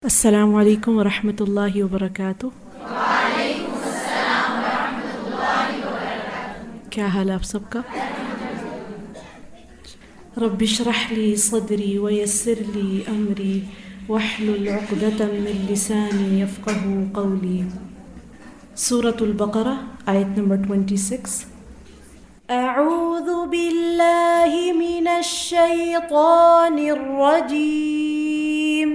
अस्सलामु अलैकुम वरहमतुल्लाहि वबरकातुह। वालेकुम अस्सलाम वरहमतुल्लाहि वबरकातुह। क्या हाल है आप सबका? रब्बि इश्रह ली सदरी वयस्सिर ली अमरी वहलुल उक़दतम मिन लिसानी यफ़क़हू क़ौली। सूरतुल बक़रा आयत नंबर 26। अऊज़ु बिल्लाहि मिनश शैतानिर रजीम।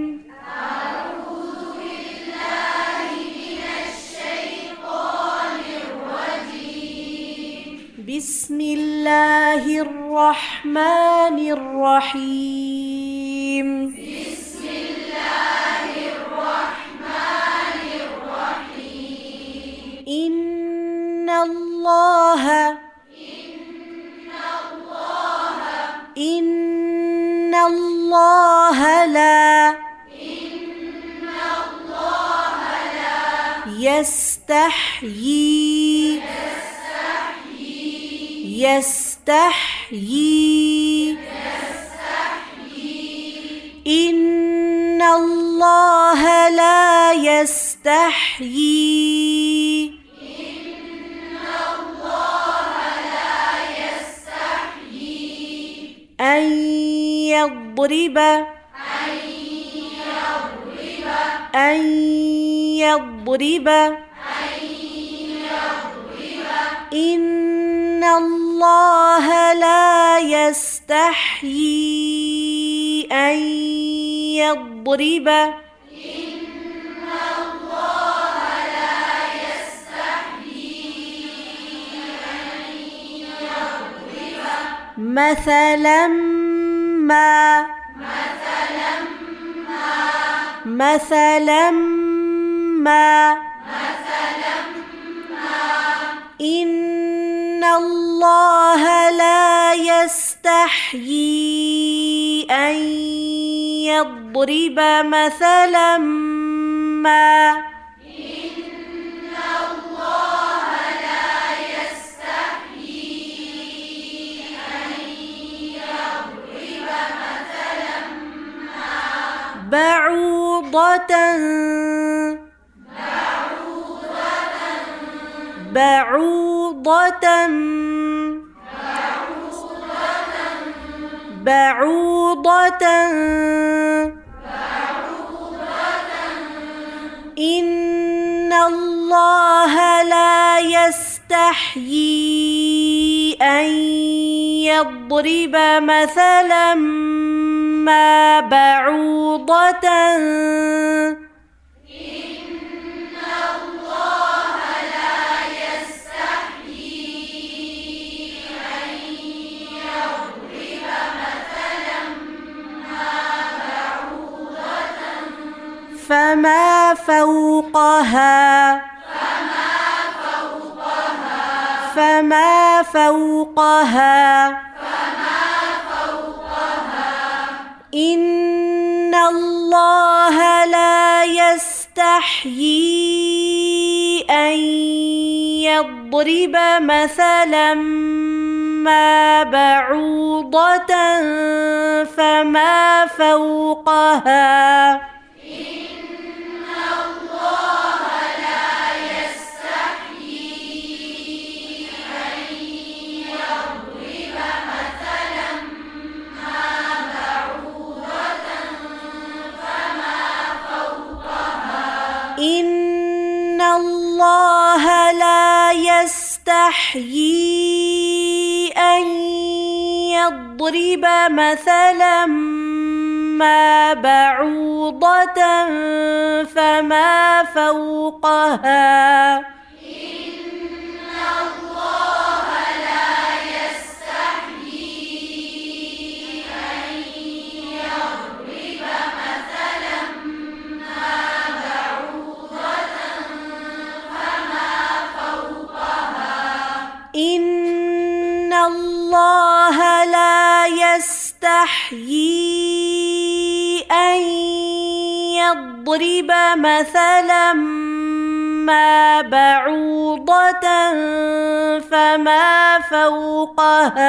बिस्मिल्लाहिर रहमानिर रहीम। बिस्मिल्लाहिर रहमानिर रहीम। इन्नल्लाह ला यस्तहयी इन्नल्लाह ला यस्तहयी अन यضرब इन्नल्लाह ला यस्तहयी अन यضرब مثلا ما إن الله لا يستحيي أن يضرب مثلا ما بعوضة إن الله لا يستحيي أن يضرب مثلا ما بعوضة فما فوقها إن الله لا يستحيي أن يضرب مثلا ما بعوضة فما فوقها إن الله لا يستحيي أن يضرب مثلا ما بعوضة فما فوقها إن الله لا يستحيي أن يضرب مثلا ما بعوضة فما فوقها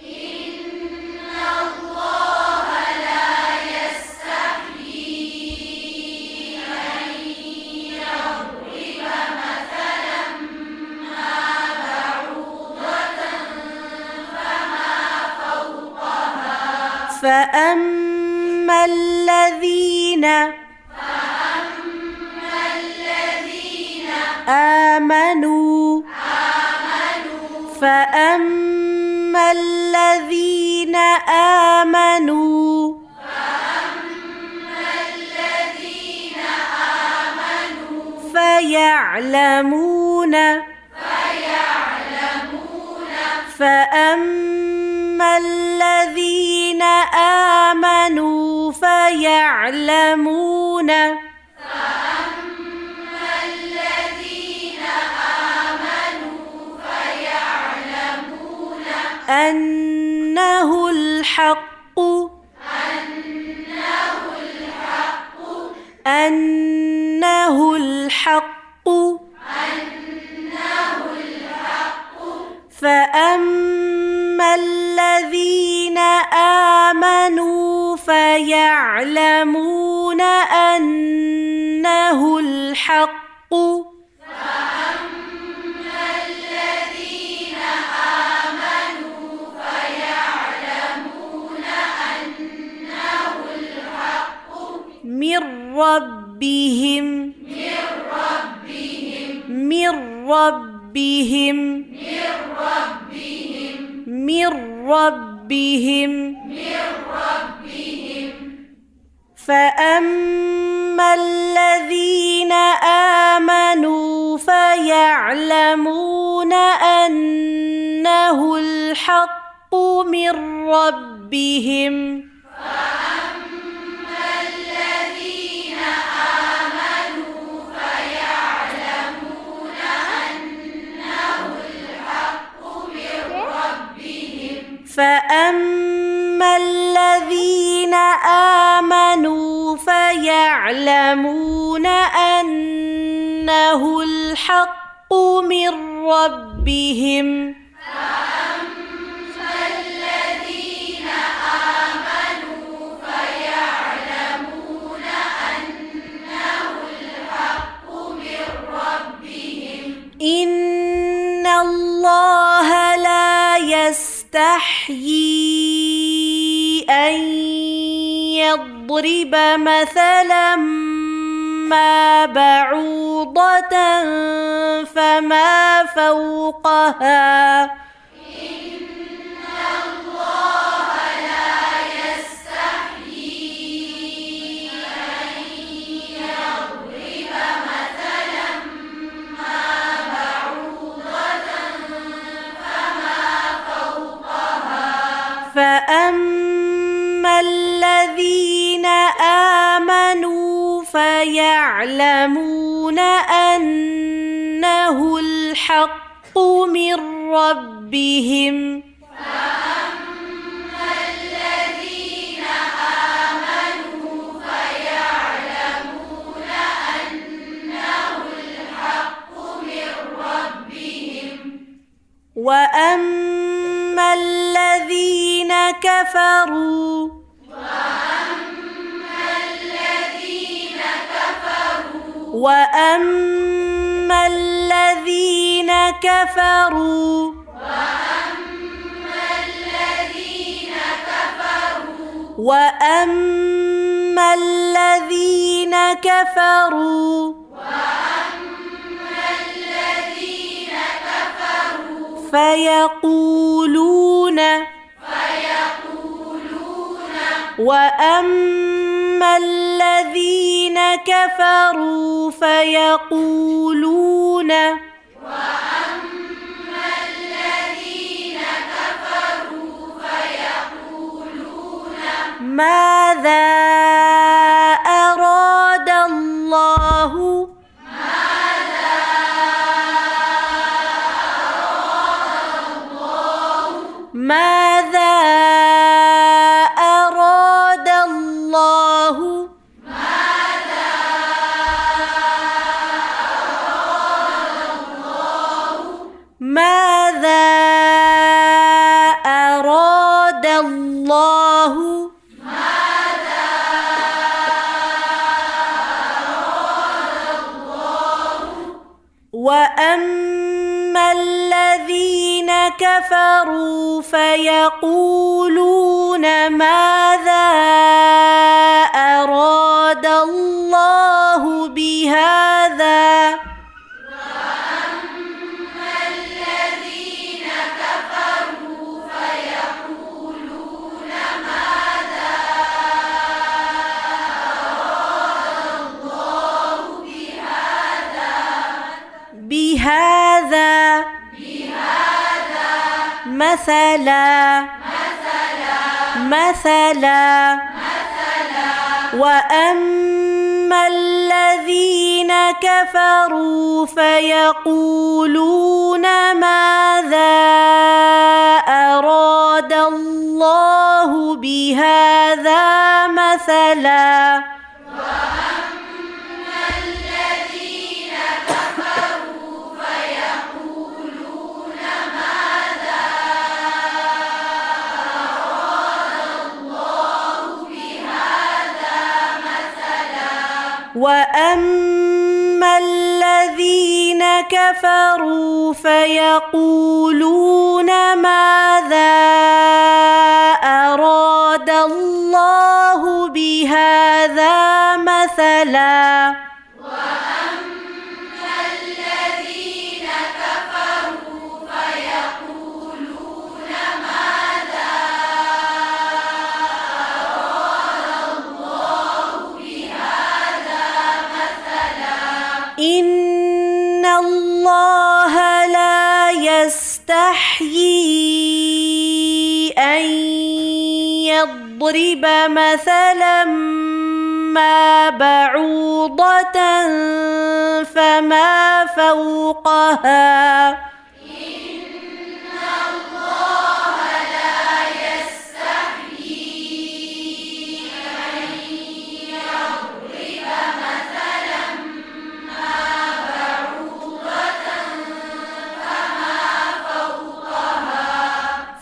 إن الله لا يستحيي فأما الذين آمنوا فأما الذين آمنوا فيعلمون فأما الذين آمنوا فيعلمون أنه الحق أنه الحق فأما الذين آمنوا فيعلمون أنه الحق من ربهم من ربهم من ربهم فأما الذين آمنوا فيعلمون أنه الحق من ربهم فأما الذين آمنوا فيعلمون أنه الحق من ربهم إن الله لا يستحيي أن يضرب مثلا ما بعوضة فما فوقها فأما الذين آمنوا فيعلمون أنه الحق من ربهم وأما الذين كفروا وأما الذين كفروا وأما الذين كفروا فيقولون وأما الذين كفروا فيقولون ماذا أراد الله ماذا أراد الله ماذا أراد الله وأما الذين كفروا فيقولون ماذا أراد الله بهذا بهذا مثلا وأما الذين كفروا فيقولون ماذا أراد الله بهذا مثلا وأما الذين كفروا فيقولون ماذا أراد الله بهذا مثلا إن الله لا يستحيي أن يضرب مثلا ما بعوضة فما فوقها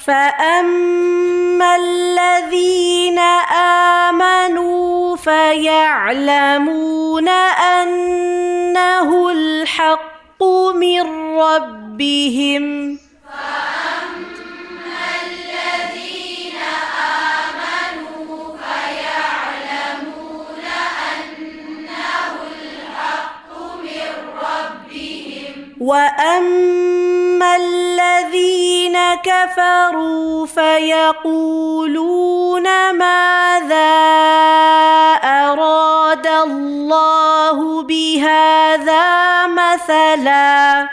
فأما الذين آمنوا فيعلمون أنه الحق من ربهم وأما الذين كفروا فيقولون ماذا أراد الله بهذا مثلا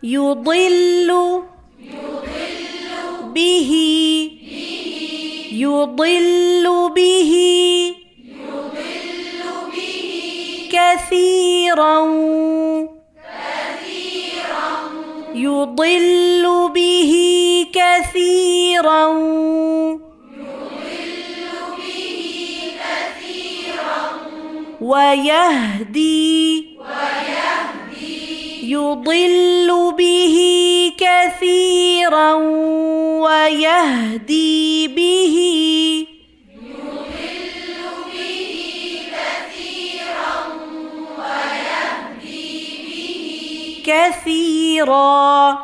يضل به كثيرا يضل به كثيرا ويهدي يضل به كثيرا ويهدي به كثيرا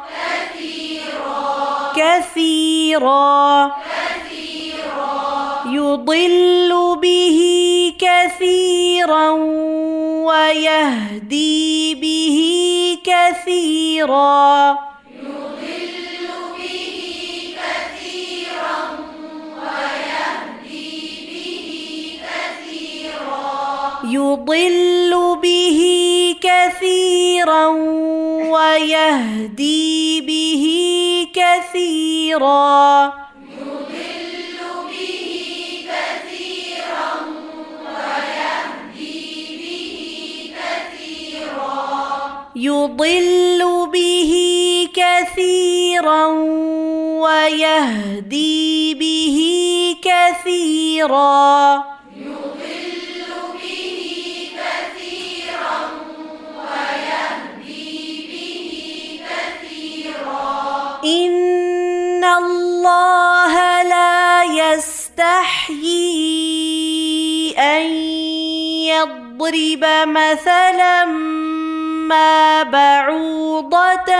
يضل به كثيرا ويهدي به كثيرا يضل به كثيرا ويهدي به كثيرا يضل به كثيرا ويهدي به كثيرا يضرب مثلا ما بعوضة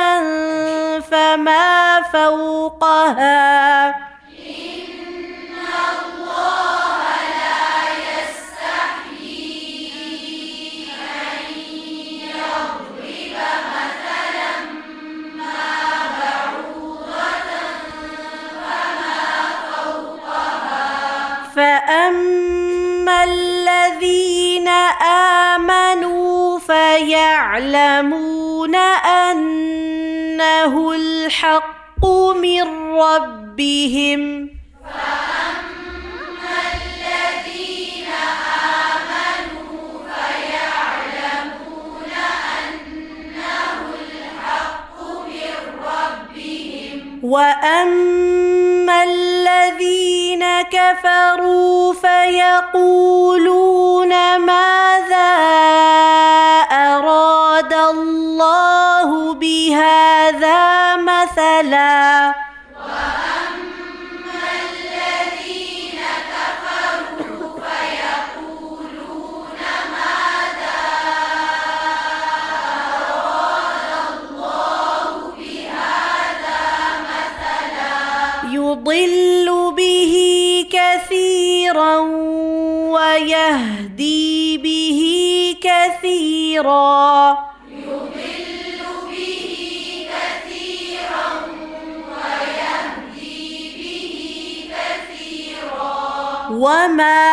فما فوقها إن الله لا يستحيي أن يضرب مثلا ما بعوضة فما فوقها فأما الذين آمنوا فيعلمون أنه الحق من ربهم فأما الذين آمنوا فيعلمون أنه الحق من ربهم وأما الذين كفروا فيقولون ماذا أراد الله بهذا مثلا وأما الذين كفروا فيقولون ماذا أراد الله بهذا مثلا يضل به كثيرا ويهدي به كثيرا يضل به كثيرا ويهدي به كثيرا وما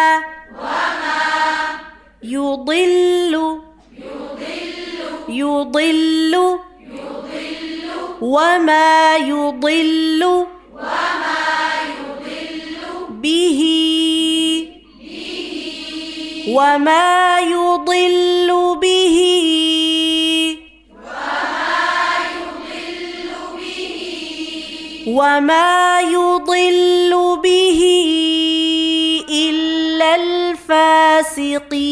يضل وما يضل به وما يضل به إلا الفاسقين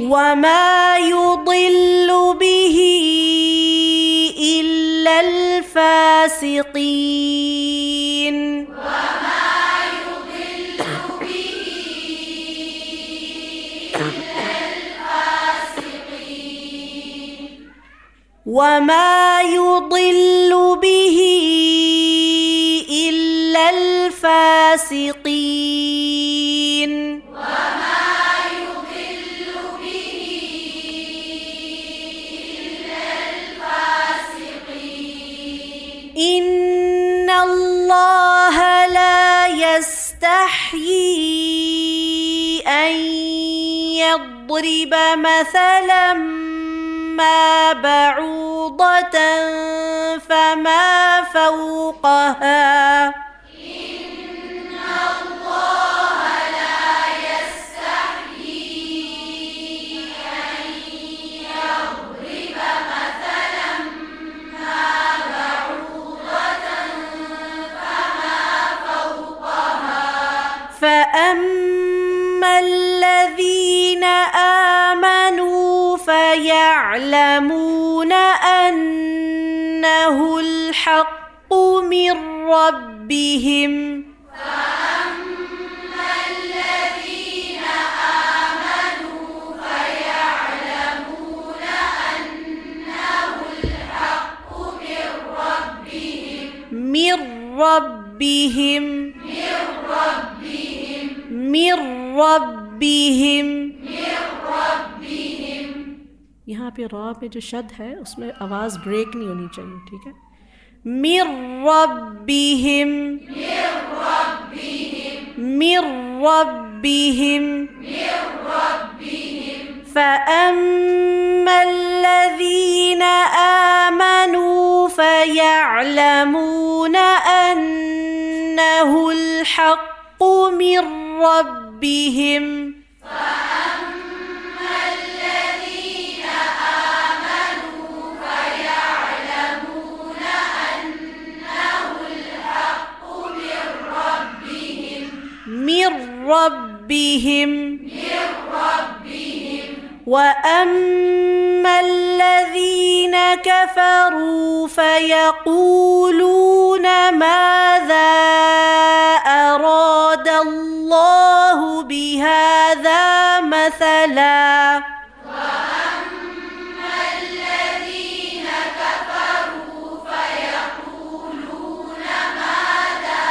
وما يضل به إلا الفاسقين وما يضل به إلا الفاسقين إن الله لا يستحيي أن يضرب مثلا ما بعوضة فما فوقها إن الله لا يستحيي أن يضرب مثلا ما بعوضة فما فوقها فأما الذين آمنوا فيعلمون أنه الحق من ربهم فأما الذين آمنوا فيعلمون أنه الحق من ربهم यहाँ पे रॉ पे जो शब्द है उसमें आवाज ब्रेक नहीं होनी चाहिए, ठीक है। मिर रब्बिहिम فأما الذين آمنوا فيعلمون أنه الحق من ربهم وأما الذين الذين كفروا فيقولون ماذا أراد الله بهذا مثلا وأما الذين كفروا فيقولون ماذا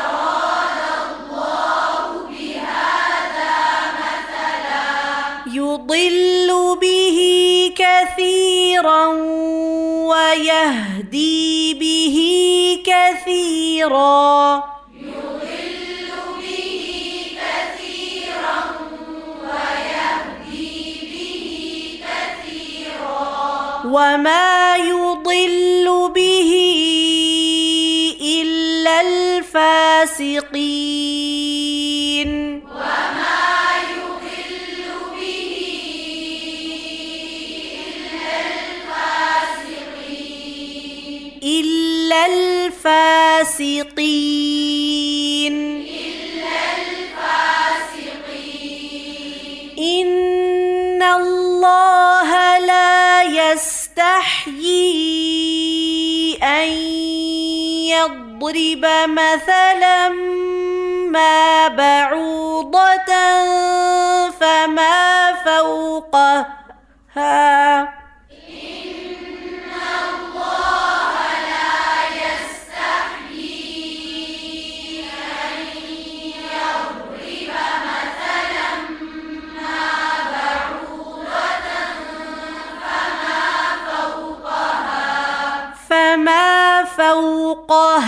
أراد الله بهذا مثلا يضل به كثيرا ويهدي به كثيرا يضل به كثيرا ويهدي به كثيرا وما يضل به إلا الفاسقين وما يضل به إلا الفاسقين إن الله لا يستحيي أن يضرب مثلا ما بعوضة فما فوقها فما فوقها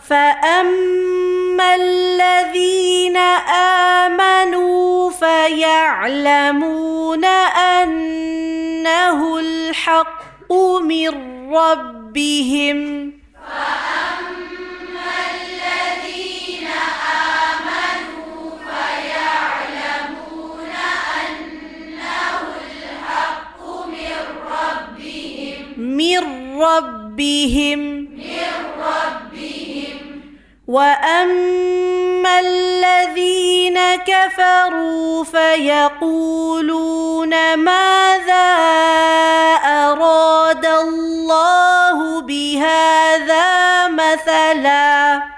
فأما الذين آمنوا فيعلمون أنه الحق من ربهم وأما الذين كفروا فيقولون ماذا أراد الله بهذا مثلا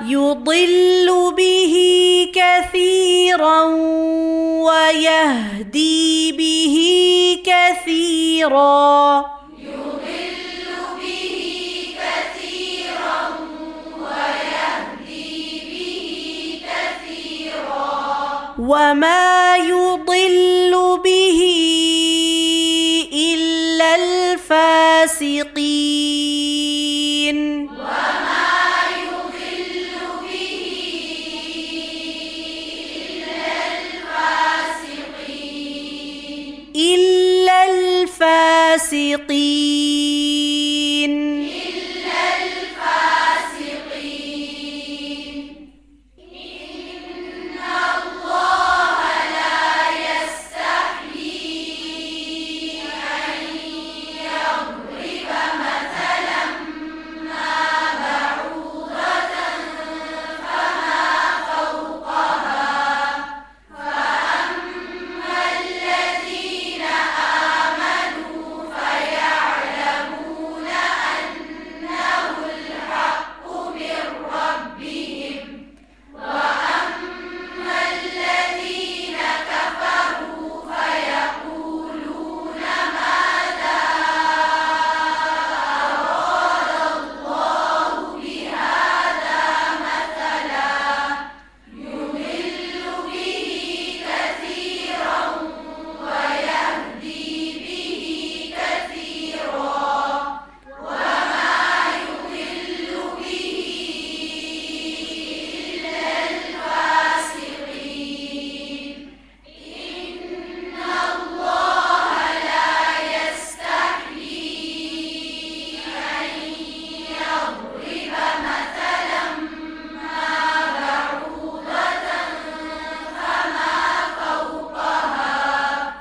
يضل به كثيرا ويهدي به كثيرا وما يضل به إلا الفاسقين إلا الفاسقين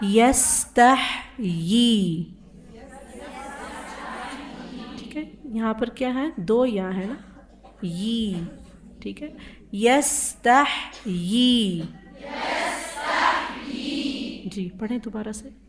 यस्तहयी, ठीक है। यहाँ पर क्या है, 2 या है ना, यी, ठीक है। यस्तहयी, जी पढ़ें दोबारा से।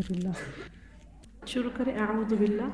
अल्हम्दुलिल्लाह। शुरू करें। अऊज़ु बिल्लाह।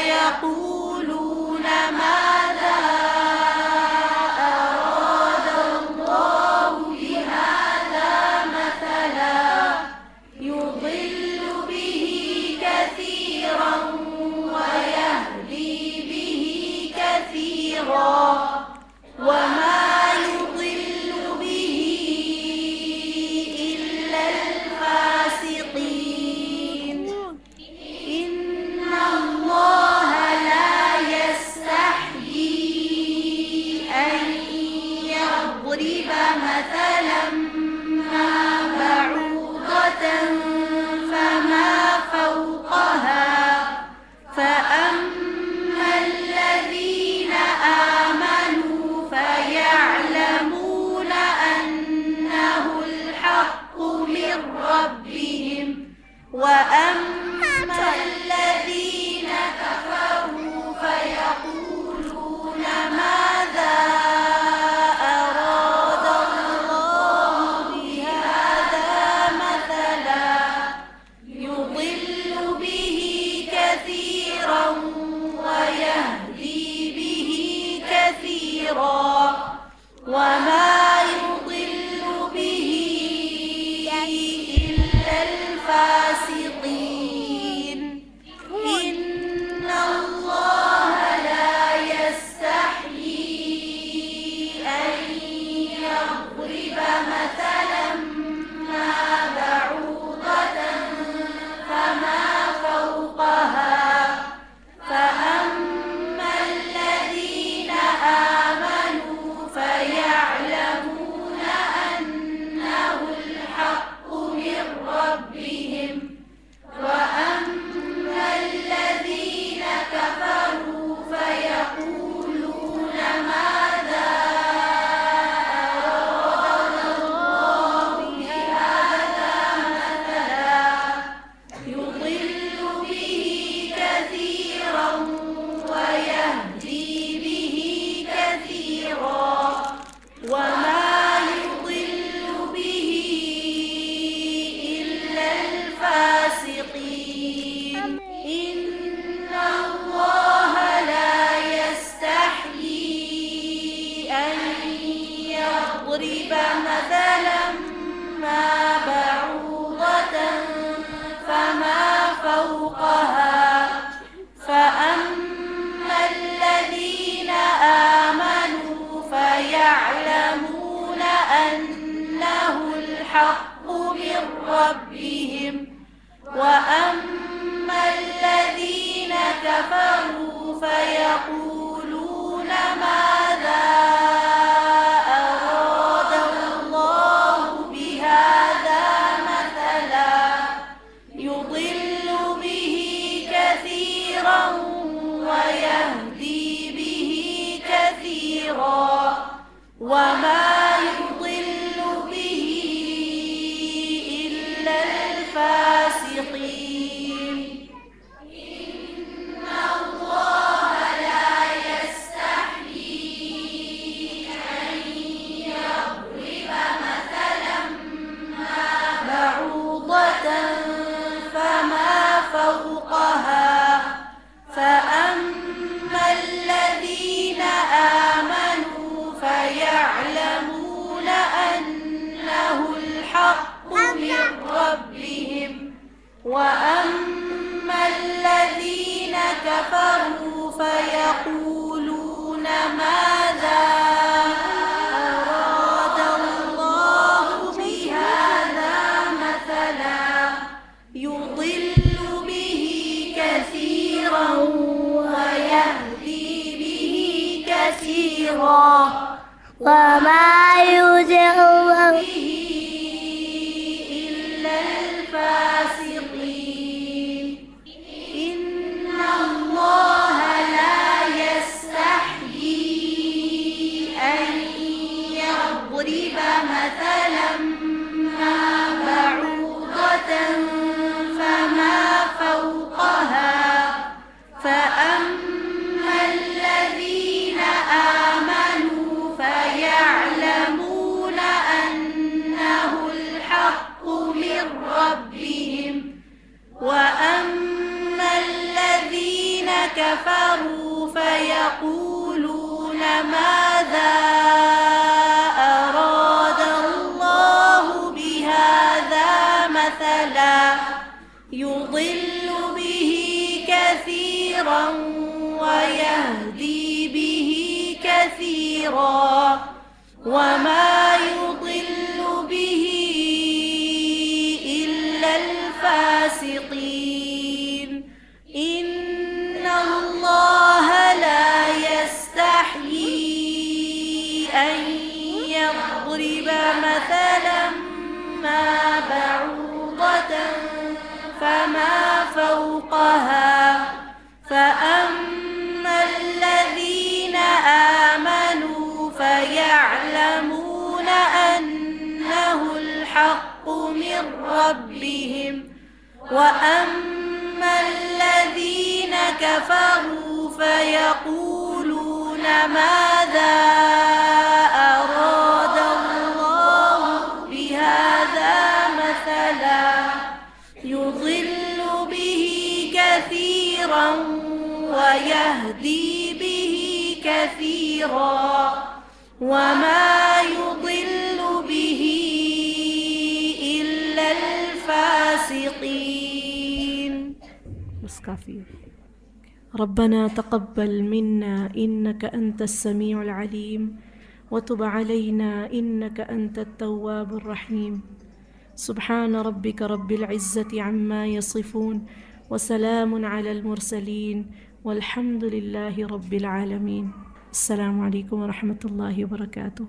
فيقولون ماذا أراد الله بهذا مثلا يضل به كثيرا ويهدي به كثيرا وما يضل به إلا الفاسقين إن الله لا يستحيي أن يضرب مثلا ما بعوضة فما فوقها فأما الذين آمنوا فيعلمون أنه الحق من ربهم وأما الذين كفروا فيقولون ماذا أراد الله بهذا مثلا يضل به كثيرا ويهدي به كثيرا وما يضل به إلا الفاسقين إن الله لا يستحيي أن يضرب مثلا ما بعوضة فما فوقها فأما الذين آمنوا فيعلمون أنه الحق من ربهم وأما الذين كفروا فيقولون ماذا أراد الله بهذا مثلا يضل به كثيرا ويهدي به كثيرا وما يضل به إلا الفاسقين إن الله لا يستحيي أن يضرب مثلا ما بعوضة فما فوقها فأما الذين آمنوا فيعلمون أنه الحق من ربهم وأما الذين كفروا فيقولون ماذا أراد الله بهذا مثلا يضل به كثيرا ويهدي به كثيرا وما يضل به إلا الفاسقين إن الله لا يستحيي أن يضرب مثلا ما بعوضة فما فوقها فأما الذين آمنوا فيعلمون أنه الحق من ربهم وأما الذين كفروا فيقولون ماذا أراد الله بهذا مثلا يضل به كثيرا ويهدي به كثيرا وما يضل به إلا الفاسقين إن الله لا يستحيي أن يضرب مثلا ما بعوضة فما فوقها فأما الذين آمنوا فيعلمون أنه الحق من ربهم كفروا فيقولون ماذا أراد الله بهذا مثلا يضل به كثيرا ويهدي به كثيرا وما يضل به إلا الفاسقين إن الله لا يستحيي أن يضرب مثلا ما بعوضة فما فوقها فأما الذين آمنوا فيعلمون أنه الحق من ربهم وأما الذين كفروا فيقولون ماذا أراد الله بهذا مثلا يضل به كثيرا ويهدي به كثيرا وما يضل به إلا الفاسقين. بس كافي. ربنا تقبل منا إنك أنت السميع العليم وتب علينا إنك أنت التواب الرحيم. سبحان ربك رب العزة عما يصفون وسلام على المرسلين والحمد لله رب العالمين. السلام عليكم ورحمة الله وبركاته.